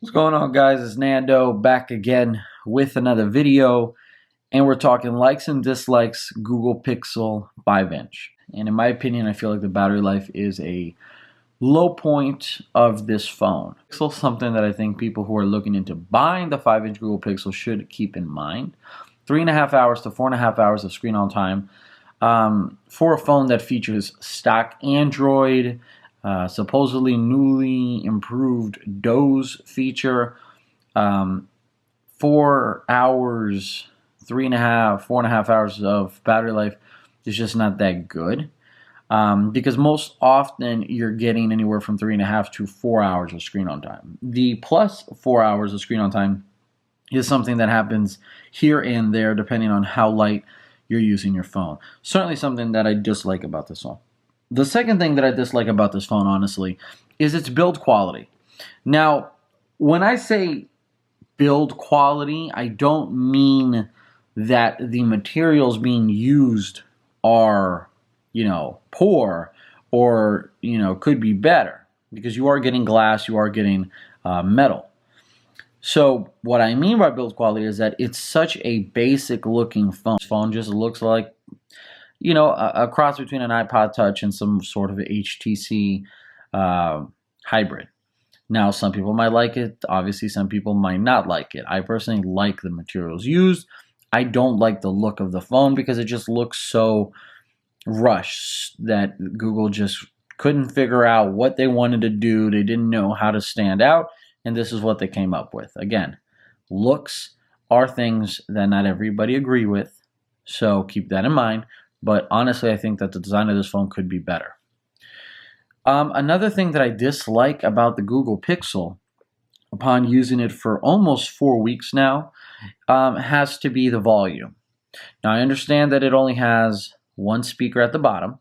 What's going on, guys? It's Nando back again with another video, and we're talking likes and dislikes Google Pixel 5-inch. And in my opinion, I feel like the battery life is a low point of this phone. Pixel, something that I think people who are looking into buying the 5-inch Google Pixel should keep in mind. 3.5 hours to 4.5 hours of screen on time for a phone that features stock Android. Supposedly newly improved Doze feature. 4 hours, 3.5, 4.5 hours of battery life is just not that good. Because most often you're getting anywhere from 3.5 to 4 hours of screen on time. The plus 4 hours of screen on time is something that happens here and there depending on how light you're using your phone. Certainly something that I dislike about this phone. The second thing that I dislike about this phone, honestly, is its build quality. Now, when I say build quality, I don't mean that the materials being used are, poor or, could be better, because you are getting glass, you are getting metal. So what I mean by build quality is that it's such a basic looking phone. This phone just looks like a cross between an iPod Touch and some sort of HTC hybrid. Now, some people might like it. Obviously, some people might not like it. I personally like the materials used. I don't like the look of the phone because it just looks so rushed that Google just couldn't figure out what they wanted to do. They didn't know how to stand out, and this is what they came up with. Again, looks are things that not everybody agree with, so keep that in mind. But honestly, I think that the design of this phone could be better. Another thing that I dislike about the Google Pixel, upon using it for almost 4 weeks now, has to be the volume. Now, I understand that it only has one speaker at the bottom,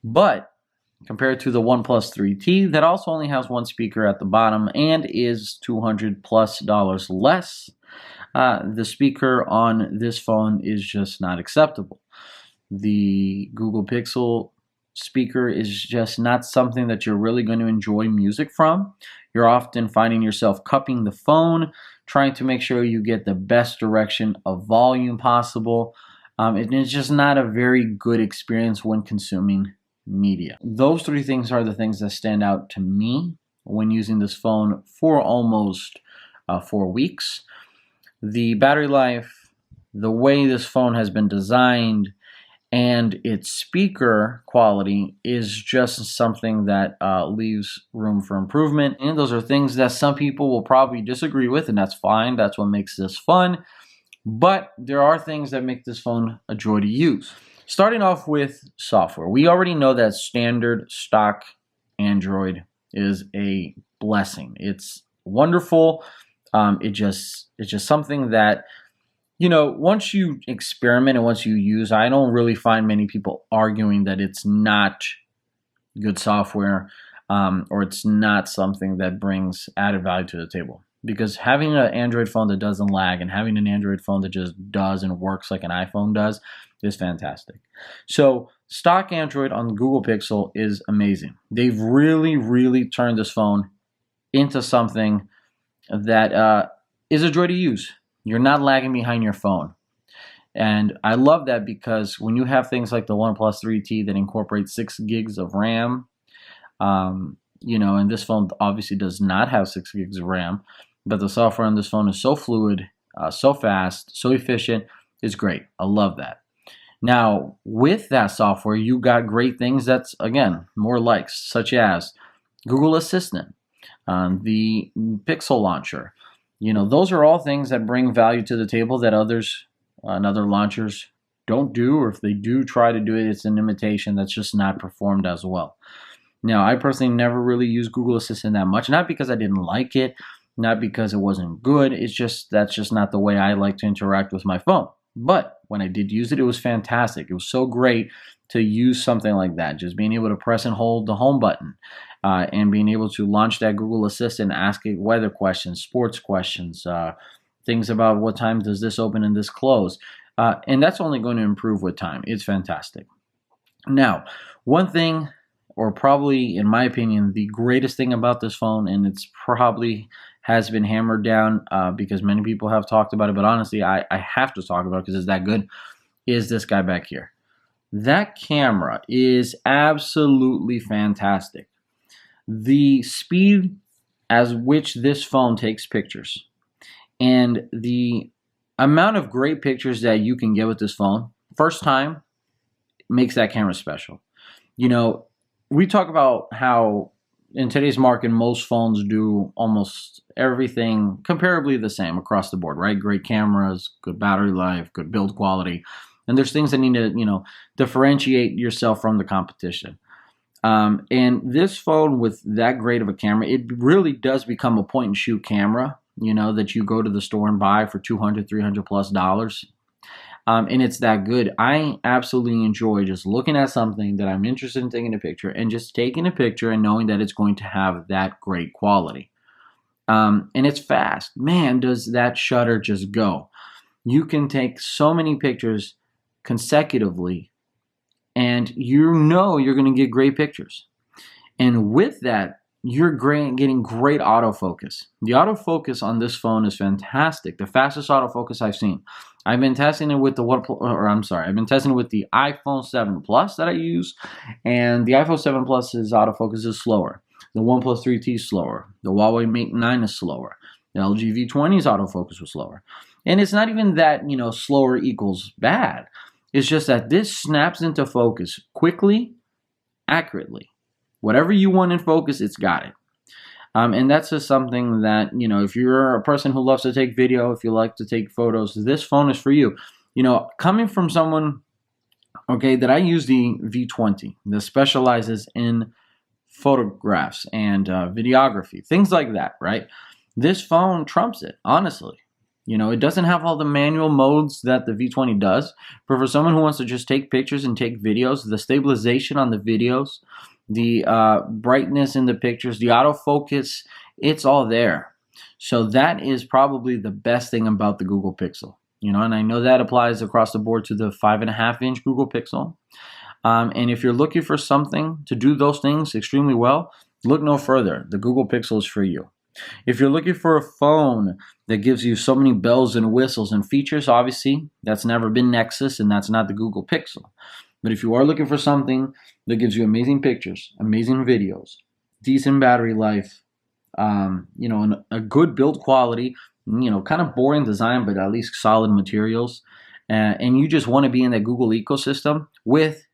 but compared to the OnePlus 3T, that also only has one speaker at the bottom and is $200+ less, the speaker on this phone is just not acceptable. The Google Pixel speaker is just not something that you're really going to enjoy music from. You're often finding yourself cupping the phone, trying to make sure you get the best direction of volume possible. It's just not a very good experience when consuming media. Those three things are the things that stand out to me when using this phone for almost 4 weeks. The battery life, the way this phone has been designed, and its speaker quality is just something that leaves room for improvement. And those are things that some people will probably disagree with, and that's fine. That's what makes this fun. But there are things that make this phone a joy to use. Starting off with software. We already know that standard stock Android is a blessing. It's wonderful. It's just something that, once you experiment and once you use, I don't really find many people arguing that it's not good software or it's not something that brings added value to the table. Because having an Android phone that doesn't lag and having an Android phone that just does and works like an iPhone does is fantastic. So stock Android on the Google Pixel is amazing. They've really, really turned this phone into something that is a joy to use. You're not lagging behind your phone. And I love that because when you have things like the OnePlus 3T that incorporates 6 gigs of RAM, and this phone obviously does not have 6 gigs of RAM, but the software on this phone is so fluid, so fast, so efficient, it's great. I love that. Now, with that software, you got great things that's, again, more likes, such as Google Assistant, the Pixel Launcher. Those are all things that bring value to the table that others and other launchers don't do, or if they do try to do it, it's an imitation that's just not performed as well. Now, I personally never really used Google Assistant that much, not because I didn't like it, not because it wasn't good. That's just not the way I like to interact with my phone. But when I did use it, it was fantastic. It was so great to use something like that, just being able to press and hold the home button. And being able to launch that Google Assistant, ask it weather questions, sports questions, things about what time does this open and this close. And that's only going to improve with time. It's fantastic. Now, one thing or probably, in my opinion, the greatest thing about this phone, and it's probably has been hammered down because many people have talked about it, but honestly, I have to talk about it because it's that good, is this guy back here. That camera is absolutely fantastic. The speed as which this phone takes pictures and the amount of great pictures that you can get with this phone, first time, makes that camera special. You know, we talk about how in today's market, most phones do almost everything comparably the same across the board, right? Great cameras, good battery life, good build quality. And there's things that need to, differentiate yourself from the competition. And this phone with that great of a camera, it really does become a point and shoot camera, that you go to the store and buy for $200, $300 plus dollars. And it's that good. I absolutely enjoy just looking at something that I'm interested in taking a picture and just taking a picture and knowing that it's going to have that great quality. And it's fast. Man, does that shutter just go. You can take so many pictures consecutively and you're going to get great pictures. And with that, you're getting great autofocus. The autofocus on this phone is fantastic. The fastest autofocus I've seen. I've been testing it with the I've been testing it with the iPhone 7 Plus that I use, and the iPhone 7 Plus's autofocus is slower. The OnePlus 3T is slower. The Huawei Mate 9 is slower. The LG V20's autofocus was slower. And it's not even that, slower equals bad. It's just that this snaps into focus quickly, accurately. Whatever you want in focus, it's got it. And that's just something that, if you're a person who loves to take video, if you like to take photos, this phone is for you. Coming from someone, that I use the V20 that specializes in photographs and videography, things like that, right? This phone trumps it, honestly. It doesn't have all the manual modes that the V20 does, but for someone who wants to just take pictures and take videos, the stabilization on the videos, the brightness in the pictures, the autofocus, it's all there. So that is probably the best thing about the Google Pixel. And I know that applies across the board to the 5.5-inch Google Pixel. And if you're looking for something to do those things extremely well, look no further. The Google Pixel is for you. If you're looking for a phone that gives you so many bells and whistles and features, obviously, that's never been Nexus and that's not the Google Pixel. But if you are looking for something that gives you amazing pictures, amazing videos, decent battery life, and a good build quality, kind of boring design, but at least solid materials, and you just want to be in that Google ecosystem with,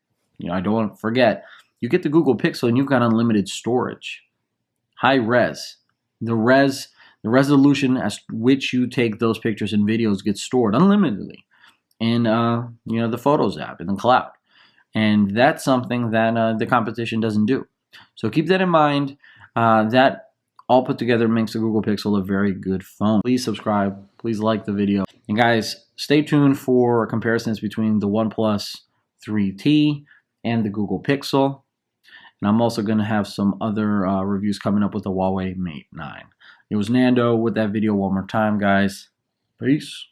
I don't want to forget, you get the Google Pixel and you've got unlimited storage, high res. The resolution as which you take those pictures and videos gets stored unlimitedly in the Photos app in the cloud. And that's something that the competition doesn't do. So keep that in mind. That all put together makes the Google Pixel a very good phone. Please subscribe. Please like the video. And guys, stay tuned for comparisons between the OnePlus 3T and the Google Pixel. And I'm also going to have some other reviews coming up with the Huawei Mate 9. It was Nando with that video one more time, guys. Peace.